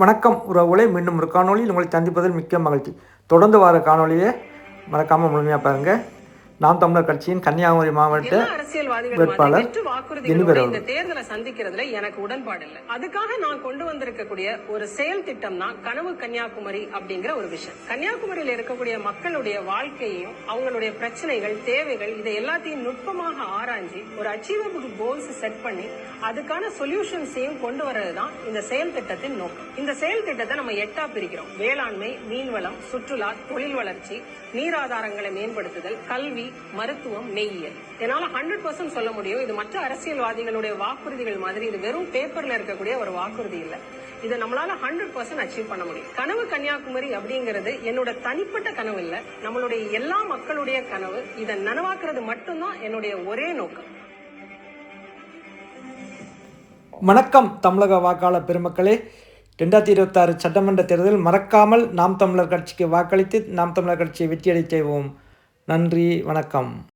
வணக்கம் உறவுகளே, மீண்டும் ஒரு காணொளியில் உங்களை சந்திப்பதில் மிக்க மகிழ்ச்சி. தொடர்ந்து வர காணொளியை மறக்காமல் முழுமையாக பாருங்கள். நாம் தமிழர் கட்சியின் கன்னியாகுமரி மாவட்ட வேட்பாளர் ஜெனிபர் இந்த தேர்தலை சந்திக்கிறதுல எனக்கு உடன்பாடு இல்லை. அதுக்காக நான் கொண்டு வந்திருக்கக்கூடிய ஒரு செயல் திட்டம் தான் கனவு கன்னியாகுமரி அப்படிங்கிற ஒரு விஷயம். கன்னியாகுமரியில இருக்கக்கூடிய மக்களுடைய வாழ்க்கையையும் அவங்களுடைய பிரச்சனைகள், தேவைகள் இதை எல்லாத்தையும் நுட்பமாக ஆராய்ச்சி ஒரு அச்சீவபிள் கோல்ஸ் செட் பண்ணி அதுக்கான சொல்யூஷன்ஸையும் கொண்டு வர்றதுதான் இந்த செயல் திட்டத்தின் நோக்கம். இந்த செயல் திட்டத்தை நம்ம 8ஆ பிரிக்கிறோம். வேளாண்மை, மீன்வளம், சுற்றுலா, தொழில் வளர்ச்சி, நீர் ஆதாரங்களை மேம்படுத்துதல், கல்வி, மருத்துவம், நெய்யியல். என்னால 100% சொல்ல முடியும், இது மற்ற அரசியல்வாதிகளுடைய வாக்குறுதிகள் மாதிரி இது வெறும் பேப்பர்ல இருக்கக்கூடிய ஒரு வாக்குறுதி இல்ல. இதை நம்மளால 100% அச்சீவ் பண்ண முடியும். கனவு கன்னியாகுமரி அப்படிங்கிறது என்னோட தனிப்பட்ட கனவு இல்ல, நம்மளுடைய எல்லா மக்களுடைய கனவு. இதை நனவாக்குறது மட்டும்தான் என்னுடைய ஒரே நோக்கம். வணக்கம் தமிழக வாக்காளர் பெருமக்களே, 2026 சட்டமன்ற தேர்தலில் மறக்காமல் நாம் தமிழர் கட்சிக்கு வாக்களித்து நாம் தமிழர் கட்சியை வெற்றியடை செய்வோம். நன்றி, வணக்கம்.